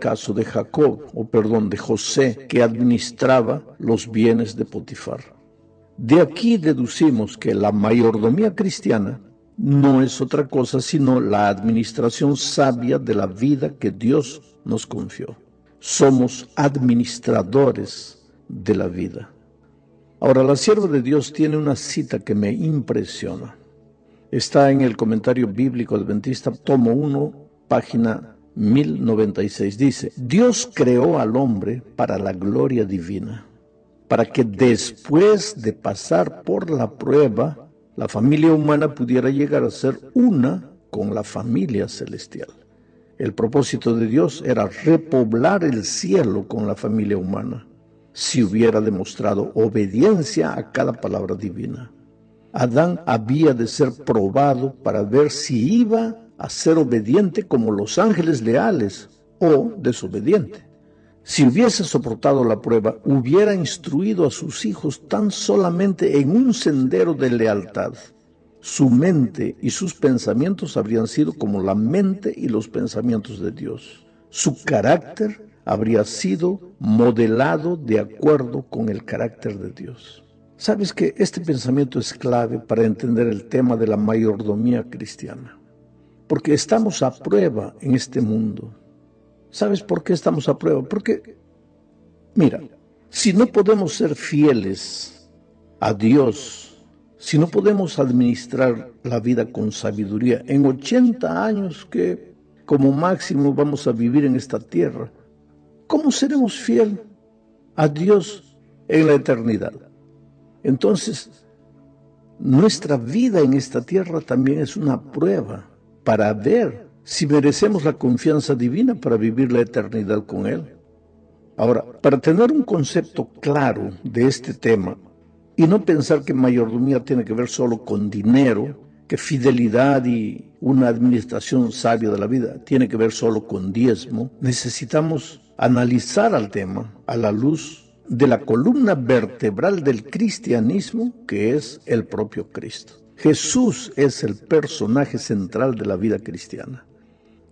caso de de José, que administraba los bienes de Potifar. De aquí deducimos que la mayordomía cristiana no es otra cosa sino la administración sabia de la vida que Dios nos confió. Somos administradores de la vida. Ahora, la sierva de Dios tiene una cita que me impresiona. Está en el Comentario Bíblico Adventista, tomo 1, página 1096. Dice: Dios creó al hombre para la gloria divina, para que después de pasar por la prueba, la familia humana pudiera llegar a ser una con la familia celestial. El propósito de Dios era repoblar el cielo con la familia humana, si hubiera demostrado obediencia a cada palabra divina. Adán había de ser probado para ver si iba a ser obediente como los ángeles leales o desobediente. Si hubiese soportado la prueba, hubiera instruido a sus hijos tan solamente en un sendero de lealtad. Su mente y sus pensamientos habrían sido como la mente y los pensamientos de Dios. Su carácter habría sido modelado de acuerdo con el carácter de Dios. ¿Sabes que este pensamiento es clave para entender el tema de la mayordomía cristiana? Porque estamos a prueba en este mundo. ¿Sabes por qué estamos a prueba? Porque, mira, si no podemos ser fieles a Dios, si no podemos administrar la vida con sabiduría, en 80 años que como máximo vamos a vivir en esta tierra, ¿cómo seremos fieles a Dios en la eternidad? Entonces, nuestra vida en esta tierra también es una prueba para ver si merecemos la confianza divina para vivir la eternidad con Él. Ahora, para tener un concepto claro de este tema y no pensar que mayordomía tiene que ver solo con dinero, que fidelidad y una administración sabia de la vida tiene que ver solo con diezmo, necesitamos analizar al tema a la luz de la columna vertebral del cristianismo, que es el propio Cristo. Jesús es el personaje central de la vida cristiana.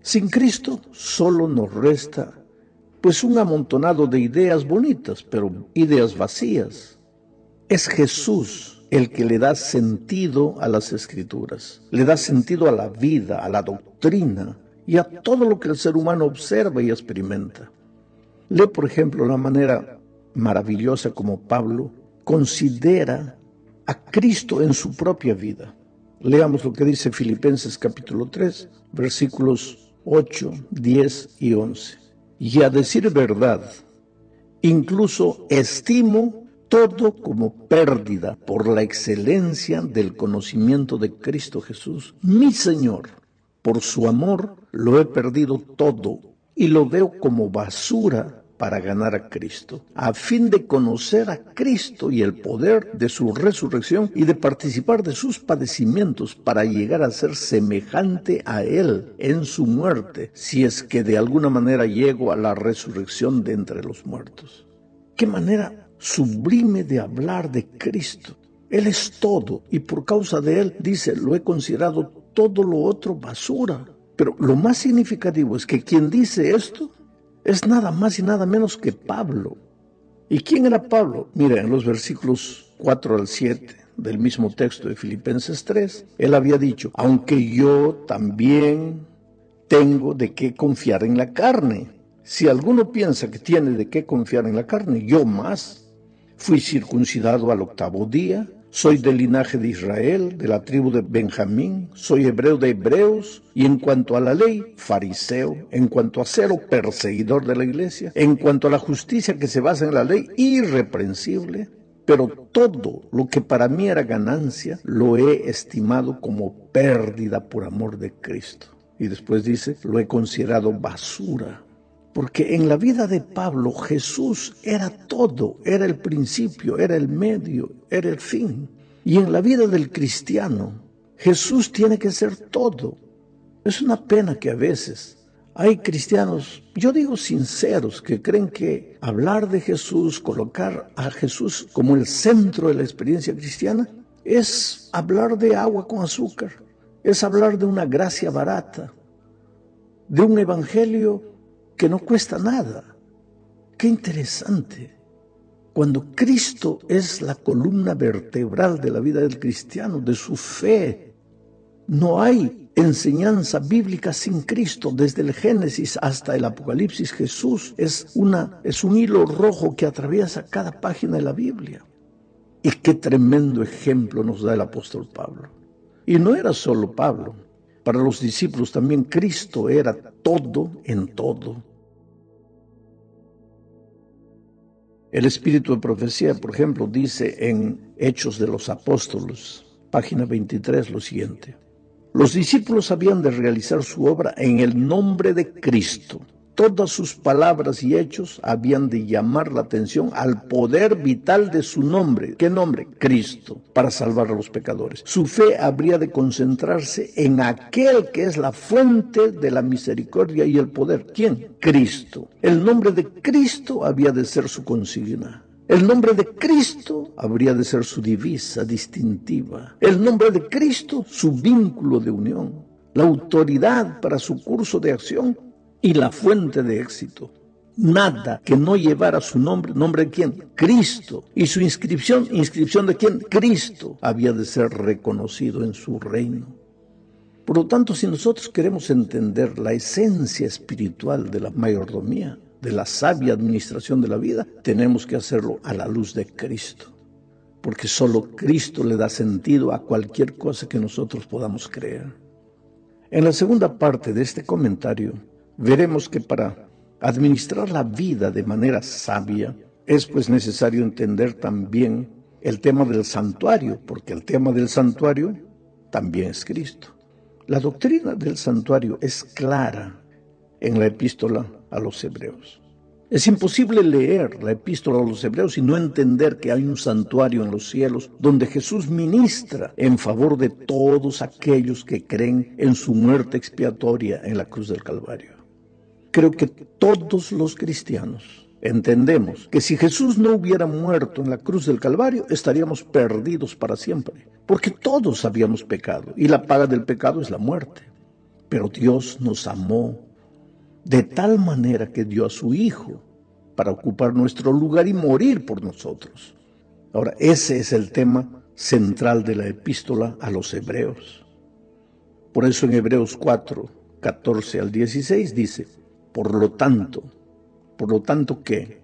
Sin Cristo solo nos resta pues un amontonado de ideas bonitas, pero ideas vacías. Es Jesús el que le da sentido a las Escrituras, le da sentido a la vida, a la doctrina y a todo lo que el ser humano observa y experimenta. Lee, por ejemplo, la manera maravillosa como Pablo considera a Cristo en su propia vida. Leamos lo que dice Filipenses capítulo 3, versículos 8, 10 y 11. Y a decir verdad, incluso estimo todo como pérdida por la excelencia del conocimiento de Cristo Jesús, mi Señor. Por su amor lo he perdido todo y lo veo como basura para ganar a Cristo, a fin de conocer a Cristo y el poder de su resurrección y de participar de sus padecimientos para llegar a ser semejante a Él en su muerte, si es que de alguna manera llego a la resurrección de entre los muertos. ¡Qué manera sublime de hablar de Cristo! Él es todo y por causa de Él, dice, lo he considerado todo lo otro basura. Pero lo más significativo es que quien dice esto es nada más y nada menos que Pablo. ¿Y quién era Pablo? Mira, en los versículos 4 al 7 del mismo texto de Filipenses 3, él había dicho, aunque yo también tengo de qué confiar en la carne. Si alguno piensa que tiene de qué confiar en la carne, yo más. Fui circuncidado al 8º día, soy del linaje de Israel, de la tribu de Benjamín, soy hebreo de hebreos, y en cuanto a la ley, fariseo, en cuanto a celo, perseguidor de la iglesia, en cuanto a la justicia que se basa en la ley, irreprensible. Pero todo lo que para mí era ganancia, lo he estimado como pérdida por amor de Cristo. Y después dice, lo he considerado basura. Porque en la vida de Pablo, Jesús era todo, era el principio, era el medio, era el fin. Y en la vida del cristiano, Jesús tiene que ser todo. Es una pena que a veces hay cristianos, yo digo sinceros, que creen que hablar de Jesús, colocar a Jesús como el centro de la experiencia cristiana, es hablar de agua con azúcar, es hablar de una gracia barata, de un evangelio que no cuesta nada. Qué interesante. Cuando Cristo es la columna vertebral de la vida del cristiano, de su fe, no hay enseñanza bíblica sin Cristo. Desde el Génesis hasta el Apocalipsis, Jesús es un hilo rojo que atraviesa cada página de la Biblia. Y qué tremendo ejemplo nos da el apóstol Pablo. Y no era solo Pablo. Para los discípulos también Cristo era todo en todo. El espíritu de profecía, por ejemplo, dice en Hechos de los Apóstoles, página 23, lo siguiente. Los discípulos habían de realizar su obra en el nombre de Cristo. Todas sus palabras y hechos habían de llamar la atención al poder vital de su nombre. ¿Qué nombre? Cristo, para salvar a los pecadores. Su fe habría de concentrarse en aquel que es la fuente de la misericordia y el poder. ¿Quién? Cristo. El nombre de Cristo había de ser su consigna. El nombre de Cristo habría de ser su divisa distintiva. El nombre de Cristo, su vínculo de unión. La autoridad para su curso de acción y la fuente de éxito. Nada que no llevara su nombre. ¿Nombre de quién? Cristo. Y su inscripción ¿de quién? Cristo. Había de ser reconocido en su reino. Por lo tanto, si nosotros queremos entender la esencia espiritual de la mayordomía, de la sabia administración de la vida, tenemos que hacerlo a la luz de Cristo. Porque solo Cristo le da sentido a cualquier cosa que nosotros podamos creer. En la segunda parte de este comentario, veremos que para administrar la vida de manera sabia es pues necesario entender también el tema del santuario, porque el tema del santuario también es Cristo. La doctrina del santuario es clara en la epístola a los Hebreos. Es imposible leer la epístola a los Hebreos y no entender que hay un santuario en los cielos donde Jesús ministra en favor de todos aquellos que creen en su muerte expiatoria en la cruz del Calvario. Creo que todos los cristianos entendemos que si Jesús no hubiera muerto en la cruz del Calvario, estaríamos perdidos para siempre, porque todos habíamos pecado y la paga del pecado es la muerte. Pero Dios nos amó de tal manera que dio a su Hijo para ocupar nuestro lugar y morir por nosotros. Ahora, ese es el tema central de la epístola a los Hebreos. Por eso en Hebreos 4, 14 al 16 dice, por lo tanto, ¿qué?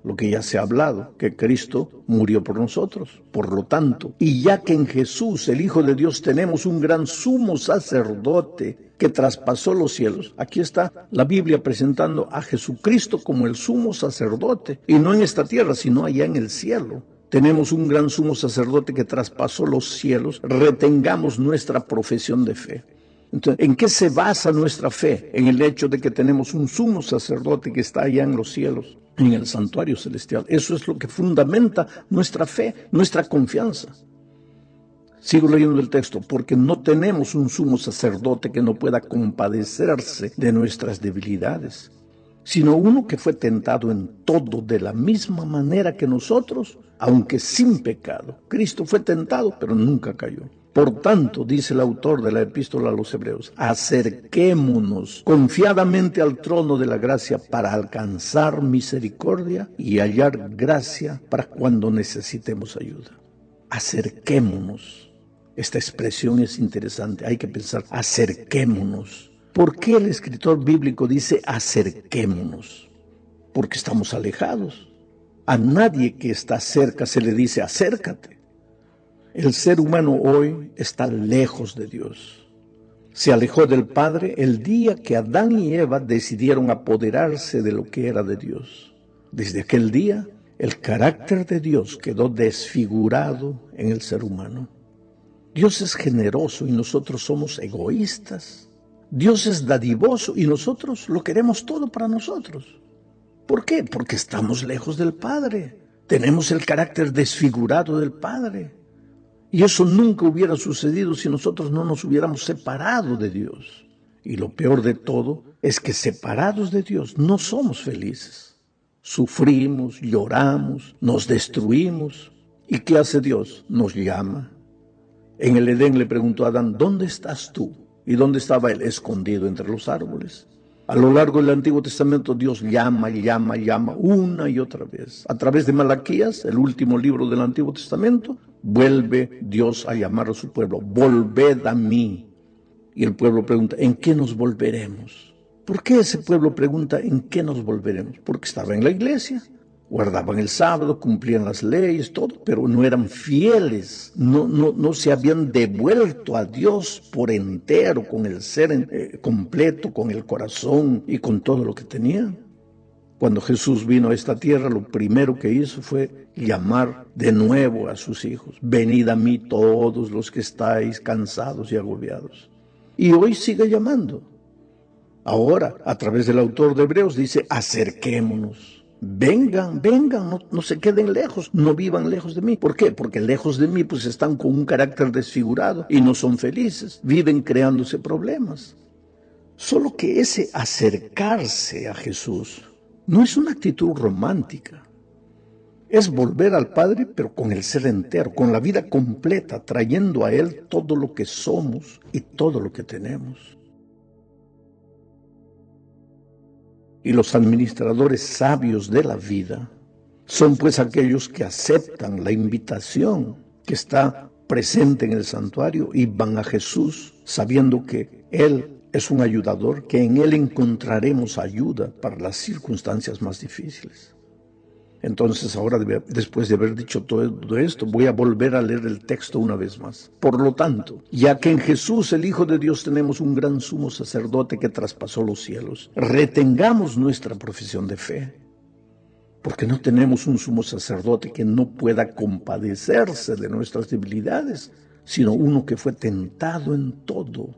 Lo que ya se ha hablado, que Cristo murió por nosotros. Por lo tanto, y ya que en Jesús, el Hijo de Dios, tenemos un gran sumo sacerdote que traspasó los cielos. Aquí está la Biblia presentando a Jesucristo como el sumo sacerdote, y no en esta tierra, sino allá en el cielo. Tenemos un gran sumo sacerdote que traspasó los cielos. Retengamos nuestra profesión de fe. Entonces, ¿en qué se basa nuestra fe? En el hecho de que tenemos un sumo sacerdote que está allá en los cielos, en el santuario celestial. Eso es lo que fundamenta nuestra fe, nuestra confianza. Sigo leyendo el texto, porque no tenemos un sumo sacerdote que no pueda compadecerse de nuestras debilidades, sino uno que fue tentado en todo de la misma manera que nosotros, aunque sin pecado. Cristo fue tentado, pero nunca cayó. Por tanto, dice el autor de la epístola a los Hebreos, acerquémonos confiadamente al trono de la gracia para alcanzar misericordia y hallar gracia para cuando necesitemos ayuda. Acerquémonos. Esta expresión es interesante, hay que pensar, acerquémonos. ¿Por qué el escritor bíblico dice acerquémonos? Porque estamos alejados. A nadie que está cerca se le dice acércate. El ser humano hoy está lejos de Dios. Se alejó del Padre el día que Adán y Eva decidieron apoderarse de lo que era de Dios. Desde aquel día, el carácter de Dios quedó desfigurado en el ser humano. Dios es generoso y nosotros somos egoístas. Dios es dadivoso y nosotros lo queremos todo para nosotros. ¿Por qué? Porque estamos lejos del Padre. Tenemos el carácter desfigurado del Padre. Y eso nunca hubiera sucedido si nosotros no nos hubiéramos separado de Dios. Y lo peor de todo es que separados de Dios no somos felices. Sufrimos, lloramos, nos destruimos. ¿Y qué hace Dios? Nos llama. En el Edén le preguntó a Adán, ¿dónde estás tú? ¿Y dónde estaba él? Escondido entre los árboles. A lo largo del Antiguo Testamento Dios llama, llama, llama una y otra vez. A través de Malaquías, el último libro del Antiguo Testamento, vuelve Dios a llamar a su pueblo. Volved a mí. Y el pueblo pregunta, ¿en qué nos volveremos? ¿Por qué ese pueblo pregunta, ¿en qué nos volveremos? Porque estaba en la iglesia, guardaban el sábado, cumplían las leyes, todo, pero no eran fieles, no se habían devuelto a Dios por entero, con el ser completo, con el corazón y con todo lo que tenían. Cuando Jesús vino a esta tierra, lo primero que hizo fue llamar de nuevo a sus hijos. Venid a mí todos los que estáis cansados y agobiados. Y hoy sigue llamando. Ahora, a través del autor de Hebreos, dice, acerquémonos. Vengan, vengan, no se queden lejos, no vivan lejos de mí. ¿Por qué? Porque lejos de mí pues están con un carácter desfigurado y no son felices, viven creándose problemas. Solo que ese acercarse a Jesús no es una actitud romántica. Es volver al Padre, pero con el ser entero, con la vida completa, trayendo a Él todo lo que somos y todo lo que tenemos. Y los administradores sabios de la vida son pues aquellos que aceptan la invitación que está presente en el santuario y van a Jesús sabiendo que Él es un ayudador, que en Él encontraremos ayuda para las circunstancias más difíciles. Entonces ahora, después de haber dicho todo esto, voy a volver a leer el texto una vez más. Por lo tanto, ya que en Jesús, el Hijo de Dios, tenemos un gran sumo sacerdote que traspasó los cielos, retengamos nuestra profesión de fe, porque no tenemos un sumo sacerdote que no pueda compadecerse de nuestras debilidades, sino uno que fue tentado en todo,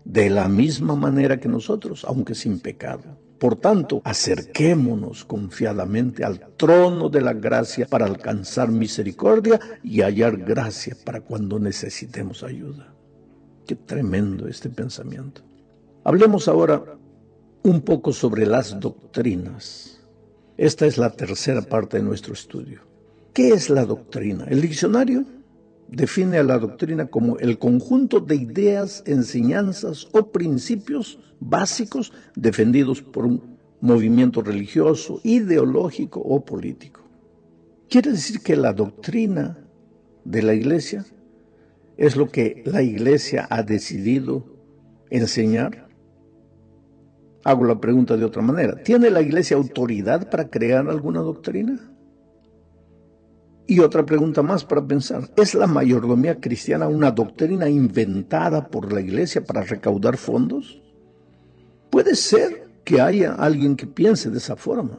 de la misma manera que nosotros, aunque sin pecado. Por tanto, acerquémonos confiadamente al trono de la gracia para alcanzar misericordia y hallar gracia para cuando necesitemos ayuda. Qué tremendo este pensamiento. Hablemos ahora un poco sobre las doctrinas. Esta es la tercera parte de nuestro estudio. ¿Qué es la doctrina? El diccionario define a la doctrina como el conjunto de ideas, enseñanzas o principios básicos defendidos por un movimiento religioso, ideológico o político. Quiere decir que la doctrina de la Iglesia es lo que la Iglesia ha decidido enseñar. Hago la pregunta de otra manera. ¿Tiene la Iglesia autoridad para crear alguna doctrina? Y otra pregunta más para pensar. ¿Es la mayordomía cristiana una doctrina inventada por la Iglesia para recaudar fondos? Puede ser que haya alguien que piense de esa forma,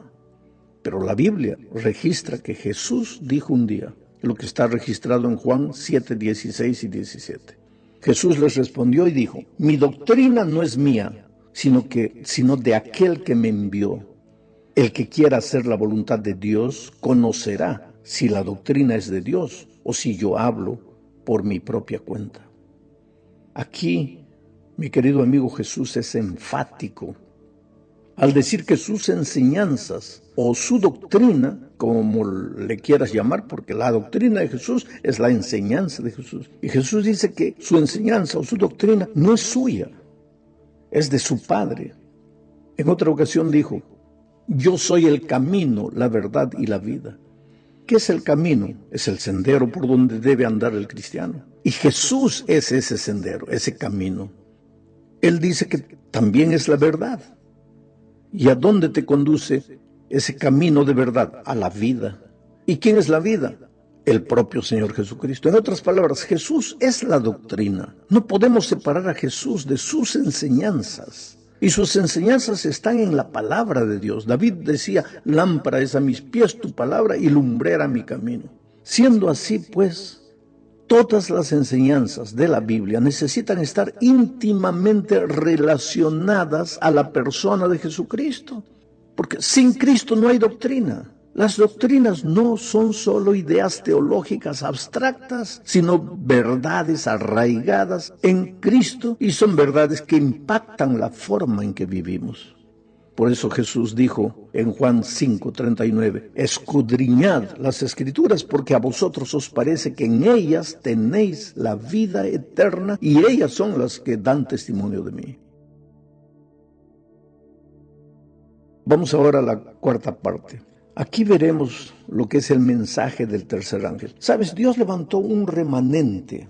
pero la Biblia registra que Jesús dijo un día, lo que está registrado en Juan 7, 16 y 17. Jesús les respondió y dijo, mi doctrina no es mía, sino de aquel que me envió. El que quiera hacer la voluntad de Dios conocerá si la doctrina es de Dios o si yo hablo por mi propia cuenta. Aquí, mi querido amigo, Jesús es enfático al decir que sus enseñanzas o su doctrina, como le quieras llamar, porque la doctrina de Jesús es la enseñanza de Jesús. Y Jesús dice que su enseñanza o su doctrina no es suya, es de su Padre. En otra ocasión dijo, yo soy el camino, la verdad y la vida. ¿Qué es el camino? Es el sendero por donde debe andar el cristiano. Y Jesús es ese sendero, ese camino. Él dice que también es la verdad. ¿Y a dónde te conduce ese camino de verdad? A la vida. ¿Y quién es la vida? El propio Señor Jesucristo. En otras palabras, Jesús es la doctrina. No podemos separar a Jesús de sus enseñanzas. Y sus enseñanzas están en la palabra de Dios. David decía, lámpara es a mis pies tu palabra y lumbrera mi camino. Siendo así, pues, todas las enseñanzas de la Biblia necesitan estar íntimamente relacionadas a la persona de Jesucristo. Porque sin Cristo no hay doctrina. Las doctrinas no son solo ideas teológicas abstractas, sino verdades arraigadas en Cristo y son verdades que impactan la forma en que vivimos. Por eso Jesús dijo en Juan 5:39, escudriñad las Escrituras porque a vosotros os parece que en ellas tenéis la vida eterna y ellas son las que dan testimonio de mí. Vamos ahora a la cuarta parte. Aquí veremos lo que es el mensaje del tercer ángel. ¿Sabes? Dios levantó un remanente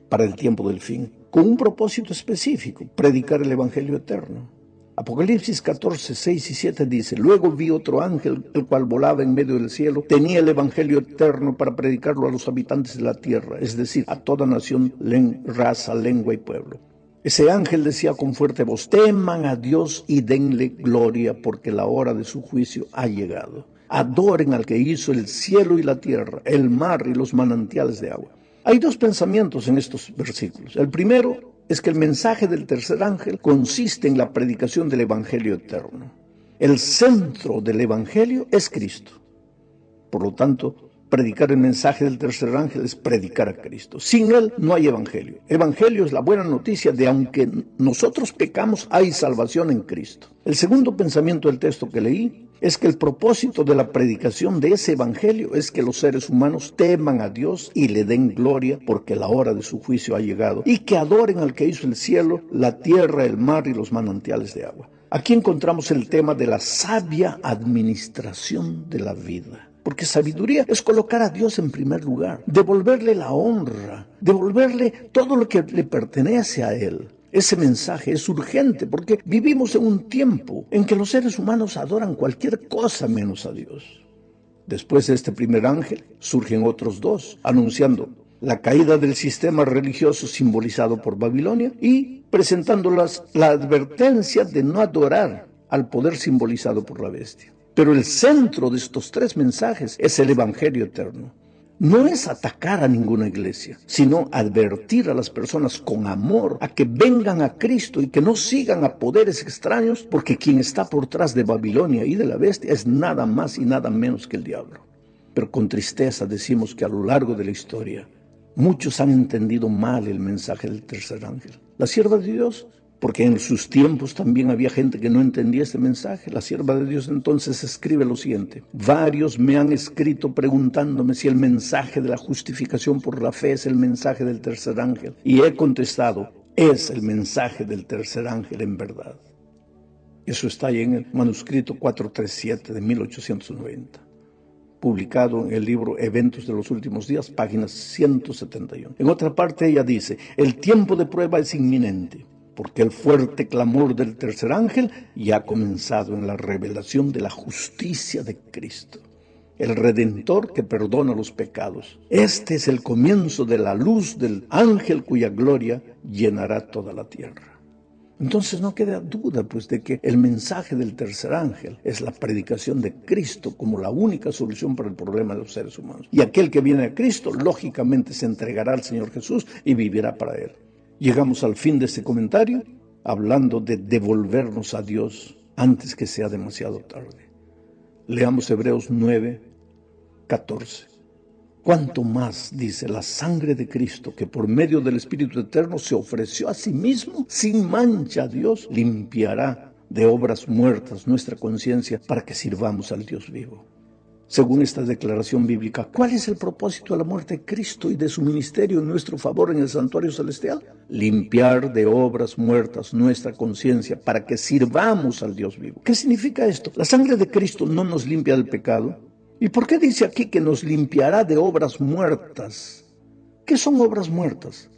para el tiempo del fin, con un propósito específico: predicar el evangelio eterno. Apocalipsis 14, 6 y 7 dice: luego vi otro ángel, el cual volaba en medio del cielo, tenía el evangelio eterno para predicarlo a los habitantes de la tierra, es decir, a toda nación, raza, lengua y pueblo. Ese ángel decía con fuerte voz: teman a Dios y denle gloria, porque la hora de su juicio ha llegado. Adoren al que hizo el cielo y la tierra, el mar y los manantiales de agua. Hay dos pensamientos en estos versículos. El primero es que el mensaje del tercer ángel consiste en la predicación del evangelio eterno. El centro del evangelio es Cristo. Por lo tanto, predicar el mensaje del tercer ángel es predicar a Cristo. Sin Él no hay evangelio. Evangelio es la buena noticia de aunque nosotros pecamos, hay salvación en Cristo. El segundo pensamiento del texto que leí es que el propósito de la predicación de ese evangelio es que los seres humanos teman a Dios y le den gloria, porque la hora de su juicio ha llegado, y que adoren al que hizo el cielo, la tierra, el mar y los manantiales de agua. Aquí encontramos el tema de la sabia administración de la vida. Porque sabiduría es colocar a Dios en primer lugar, devolverle la honra, devolverle todo lo que le pertenece a Él. Ese mensaje es urgente porque vivimos en un tiempo en que los seres humanos adoran cualquier cosa menos a Dios. Después de este primer ángel surgen otros dos, anunciando la caída del sistema religioso simbolizado por Babilonia y presentando la advertencia de no adorar al poder simbolizado por la bestia. Pero el centro de estos tres mensajes es el evangelio eterno. No es atacar a ninguna iglesia, sino advertir a las personas con amor a que vengan a Cristo y que no sigan a poderes extraños, porque quien está por detrás de Babilonia y de la bestia es nada más y nada menos que el diablo. Pero con tristeza decimos que a lo largo de la historia muchos han entendido mal el mensaje del tercer ángel. La sierva de Dios, porque en sus tiempos también había gente que no entendía este mensaje, la sierva de Dios entonces escribe lo siguiente: varios me han escrito preguntándome si el mensaje de la justificación por la fe es el mensaje del tercer ángel, y he contestado: es el mensaje del tercer ángel en verdad. Eso está ahí en el manuscrito 437 de 1890, publicado en el libro Eventos de los Últimos Días, páginas 171. En otra parte ella dice: el tiempo de prueba es inminente, porque el fuerte clamor del tercer ángel ya ha comenzado en la revelación de la justicia de Cristo, el Redentor que perdona los pecados. Este es el comienzo de la luz del ángel cuya gloria llenará toda la tierra. Entonces no queda duda pues de que el mensaje del tercer ángel es la predicación de Cristo como la única solución para el problema de los seres humanos. Y aquel que viene a Cristo lógicamente se entregará al Señor Jesús y vivirá para Él. Llegamos al fin de este comentario hablando de devolvernos a Dios antes que sea demasiado tarde. Leamos Hebreos 9, 14. Cuanto más, dice, la sangre de Cristo, que por medio del Espíritu Eterno se ofreció a sí mismo sin mancha a Dios, limpiará de obras muertas nuestra conciencia para que sirvamos al Dios vivo. Según esta declaración bíblica, ¿cuál es el propósito de la muerte de Cristo y de su ministerio en nuestro favor en el santuario celestial? Limpiar de obras muertas nuestra conciencia para que sirvamos al Dios vivo. ¿Qué significa esto? La sangre de Cristo no nos limpia del pecado. ¿Y por qué dice aquí que nos limpiará de obras muertas? ¿Qué son obras muertas?